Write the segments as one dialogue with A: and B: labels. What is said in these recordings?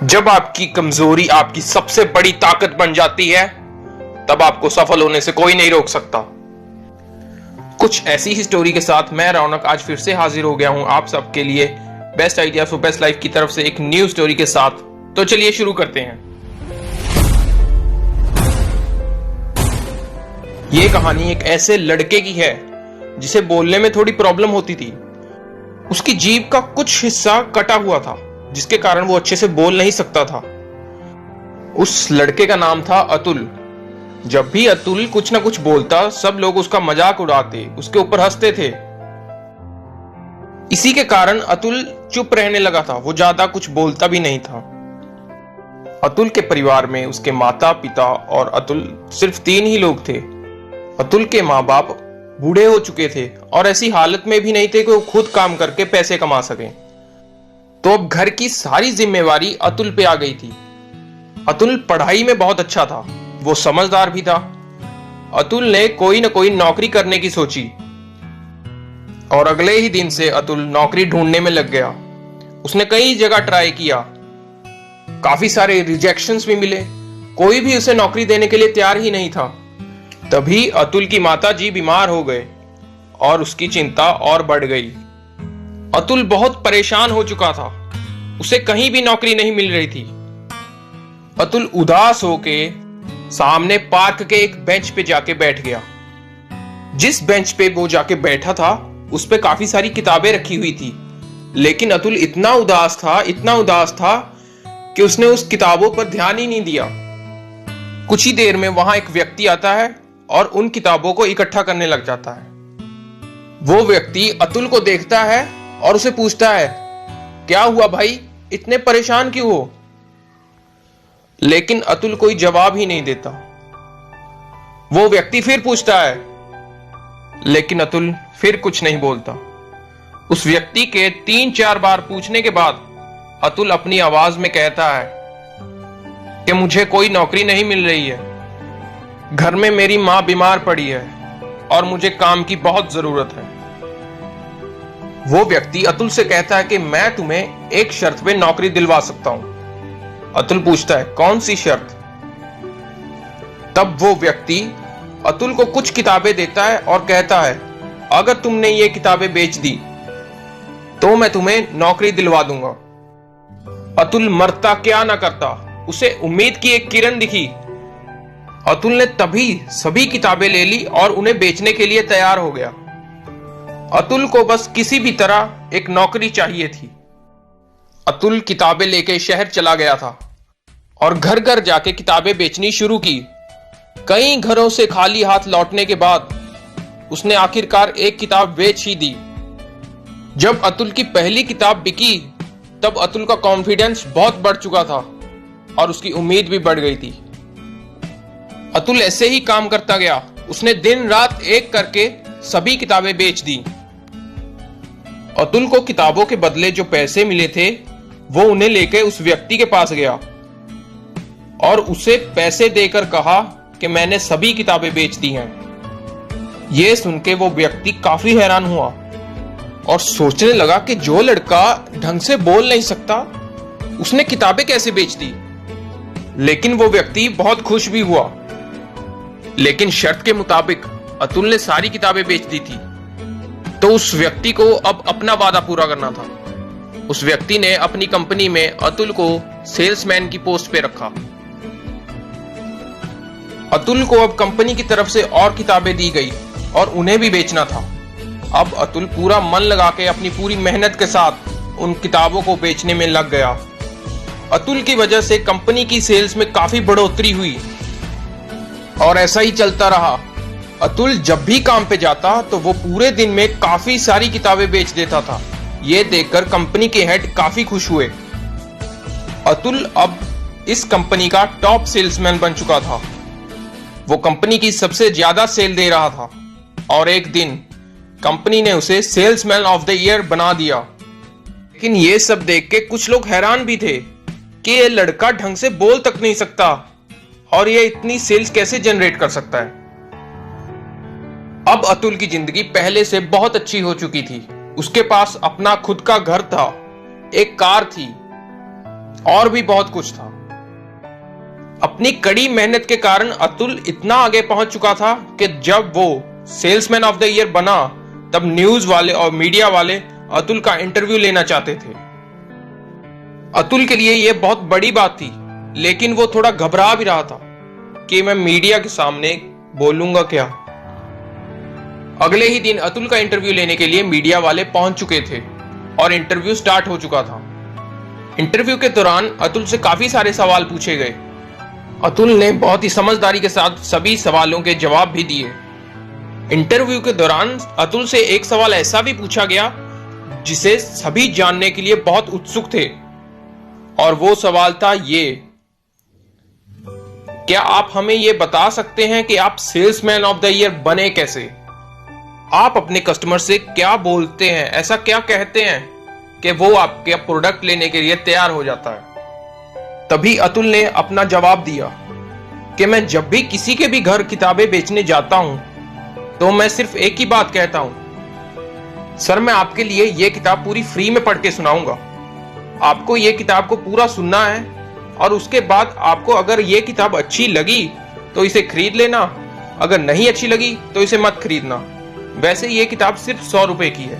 A: जब आपकी कमजोरी आपकी सबसे बड़ी ताकत बन जाती है, तब आपको सफल होने से कोई नहीं रोक सकता। कुछ ऐसी ही स्टोरी के साथ मैं रौनक आज फिर से हाजिर हो गया हूं आप सबके लिए best idea for best life की तरफ से एक न्यू स्टोरी के साथ। तो चलिए शुरू करते हैं। यह कहानी एक ऐसे लड़के की है जिसे बोलने में थोड़ी प्रॉब्लम होती थी। उसकी जीभ का कुछ हिस्सा कटा हुआ था, जिसके कारण वो अच्छे से बोल नहीं सकता था। उस लड़के का नाम था अतुल। जब भी अतुल कुछ ना कुछ बोलता, सब लोग उसका मजाक उड़ाते, उसके ऊपर हंसते थे। इसी के कारण अतुल चुप रहने लगा था, वो ज्यादा कुछ बोलता भी नहीं था। अतुल के परिवार में उसके माता पिता और अतुल सिर्फ 3 ही लोग थे। अतुल के माँ बाप बूढ़े हो चुके थे और ऐसी हालत में भी नहीं थे कि वो खुद काम करके पैसे कमा सकें। तो अब घर की सारी जिम्मेवारी अतुल पे आ गई थी। अतुल पढ़ाई में बहुत अच्छा था, वो समझदार भी था। अतुल ने कोई न कोई नौकरी करने की सोची और अगले ही दिन से अतुल नौकरी ढूंढने में लग गया। उसने कई जगह ट्राई किया, काफी सारे रिजेक्शंस भी मिले, कोई भी उसे नौकरी देने के लिए तैयार ही नहीं था। तभी अतुल की माता जी बीमार हो गए और उसकी चिंता और बढ़ गई। अतुल बहुत परेशान हो चुका था, उसे कहीं भी नौकरी नहीं मिल रही थी। अतुल उदास होके सामने पार्क के एक बेंच पे जाके बैठ गया। जिस बेंच पे वो जाके बैठा था, उस पे काफी सारी किताबें रखी हुई थी, लेकिन अतुल इतना उदास था कि उसने उस किताबों पर ध्यान ही नहीं दिया। कुछ ही देर में वहां एक व्यक्ति आता है और उन किताबों को इकट्ठा करने लग जाता है। वो व्यक्ति अतुल को देखता है और उसे पूछता है, क्या हुआ भाई, इतने परेशान क्यों हो? लेकिन अतुल कोई जवाब ही नहीं देता। वो व्यक्ति फिर पूछता है, लेकिन अतुल फिर कुछ नहीं बोलता। उस व्यक्ति के 3-4 बार पूछने के बाद अतुल अपनी आवाज में कहता है कि मुझे कोई नौकरी नहीं मिल रही है, घर में मेरी मां बीमार पड़ी है और मुझे काम की बहुत जरूरत है। वो व्यक्ति अतुल से कहता है कि मैं तुम्हें एक शर्त पे नौकरी दिलवा सकता हूं। अतुल पूछता है, कौन सी शर्त? तब वो व्यक्ति अतुल को कुछ किताबें देता है और कहता है, अगर तुमने ये किताबें बेच दी तो मैं तुम्हें नौकरी दिलवा दूंगा। अतुल मरता क्या ना करता, उसे उम्मीद की एक किरण दिखी। अतुल ने तभी सभी किताबें ले ली और उन्हें बेचने के लिए तैयार हो गया। अतुल को बस किसी भी तरह एक नौकरी चाहिए थी। अतुल किताबें लेके शहर चला गया था और घर घर जाके किताबें बेचनी शुरू की। कई घरों से खाली हाथ लौटने के बाद उसने आखिरकार एक किताब बेच ही दी। जब अतुल की पहली किताब बिकी, तब अतुल का कॉन्फिडेंस बहुत बढ़ चुका था और उसकी उम्मीद भी बढ़ गई थी। अतुल ऐसे ही काम करता गया। उसने दिन रात एक करके सभी किताबें बेच दी। अतुल को किताबों के बदले जो पैसे मिले थे, वो उन्हें लेकर उस व्यक्ति के पास गया और उसे पैसे देकर कहा कि मैंने सभी किताबें बेच दी हैं। यह सुनकर वो व्यक्ति काफी हैरान हुआ और सोचने लगा कि जो लड़का ढंग से बोल नहीं सकता, उसने किताबें कैसे बेच दी। लेकिन वो व्यक्ति बहुत खुश भी हुआ। लेकिन शर्त के मुताबिक अतुल ने सारी किताबें बेच दी थी, तो उस व्यक्ति को अब अपना वादा पूरा करना था। उस व्यक्ति ने अपनी कंपनी में अतुल को सेल्समैन की पोस्ट पे रखा। अतुल को अब कंपनी की तरफ से और किताबें दी गई और उन्हें भी बेचना था। अब अतुल पूरा मन लगा के अपनी पूरी मेहनत के साथ उन किताबों को बेचने में लग गया। अतुल की वजह से कंपनी की सेल्स में काफी बढ़ोतरी हुई और ऐसा ही चलता रहा। अतुल जब भी काम पे जाता तो वो पूरे दिन में काफी सारी किताबें बेच देता था। ये देखकर कंपनी के हेड काफी खुश हुए। अतुल अब इस कंपनी का टॉप सेल्समैन बन चुका था। वो कंपनी की सबसे ज्यादा सेल दे रहा था और एक दिन कंपनी ने उसे सेल्समैन ऑफ द ईयर बना दिया। लेकिन ये सब देख के कुछ लोग हैरान भी थे कि ये लड़का ढंग से बोल तक नहीं सकता और ये इतनी सेल्स कैसे जनरेट कर सकता है। अब अतुल की जिंदगी पहले से बहुत अच्छी हो चुकी थी। उसके पास अपना खुद का घर था, एक कार थी और भी बहुत कुछ था। अपनी कड़ी मेहनत के कारण अतुल इतना आगे पहुंच चुका था कि जब वो सेल्समैन ऑफ द ईयर बना तब न्यूज वाले और मीडिया वाले अतुल का इंटरव्यू लेना चाहते थे। अतुल के लिए यह बहुत बड़ी बात थी, लेकिन वो थोड़ा घबरा भी रहा था कि मैं मीडिया के सामने बोलूंगा क्या। अगले ही दिन अतुल का इंटरव्यू लेने के लिए मीडिया वाले पहुंच चुके थे और इंटरव्यू स्टार्ट हो चुका था। इंटरव्यू के दौरान अतुल से काफी सारे सवाल पूछे गए। अतुल ने बहुत ही समझदारी के साथ सभी सवालों के जवाब भी दिए। इंटरव्यू के दौरान अतुल से एक सवाल ऐसा भी पूछा गया जिसे सभी जानने के लिए बहुत उत्सुक थे, और वो सवाल था ये: क्या आप हमें ये बता सकते हैं कि आप सेल्समैन ऑफ द ईयर बने कैसे? आप अपने कस्टमर से क्या बोलते हैं, ऐसा क्या कहते हैं कि वो आपके प्रोडक्ट लेने के लिए तैयार हो जाता है? तभी अतुल ने अपना जवाब दिया कि मैं जब भी किसी के भी घर किताबें बेचने जाता हूं तो मैं सिर्फ एक ही बात कहता हूं, सर मैं आपके लिए यह किताब पूरी फ्री में पढ़ के सुनाऊंगा। आपको यह किताब को पूरा सुनना है और उसके बाद आपको अगर यह किताब अच्छी लगी तो इसे खरीद लेना, अगर नहीं अच्छी लगी तो इसे मत खरीदना। वैसे यह किताब सिर्फ 100 रुपए की है।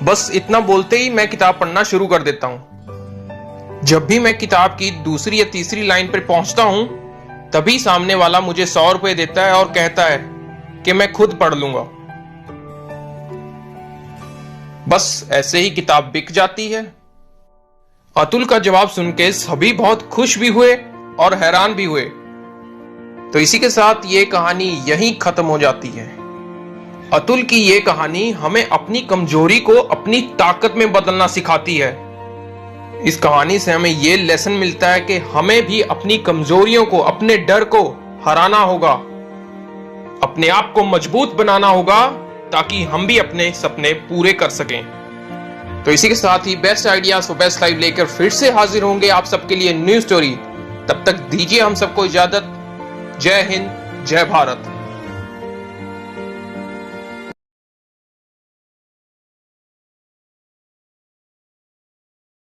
A: बस इतना बोलते ही मैं किताब पढ़ना शुरू कर देता हूं। जब भी मैं किताब की दूसरी या तीसरी लाइन पर पहुंचता हूं तभी सामने वाला मुझे 100 रुपए देता है और कहता है कि मैं खुद पढ़ लूंगा। बस ऐसे ही किताब बिक जाती है। अतुल का जवाब सुन के सभी बहुत खुश भी हुए और हैरान भी हुए। तो इसी के साथ ये कहानी यहीं खत्म हो जाती है। अतुल की ये कहानी हमें अपनी कमजोरी को अपनी ताकत में बदलना सिखाती है। इस कहानी से हमें यह लेसन मिलता है कि हमें भी अपनी कमजोरियों को, अपने डर को हराना होगा, अपने आप को मजबूत बनाना होगा ताकि हम भी अपने सपने पूरे कर सकें। तो इसी के साथ ही best ideas for best life लेकर फिर से हाजिर होंगे आप सबके लिए न्यू स्टोरी। तब तक दीजिए हम सबको इजाजत। जय हिंद, जय भारत।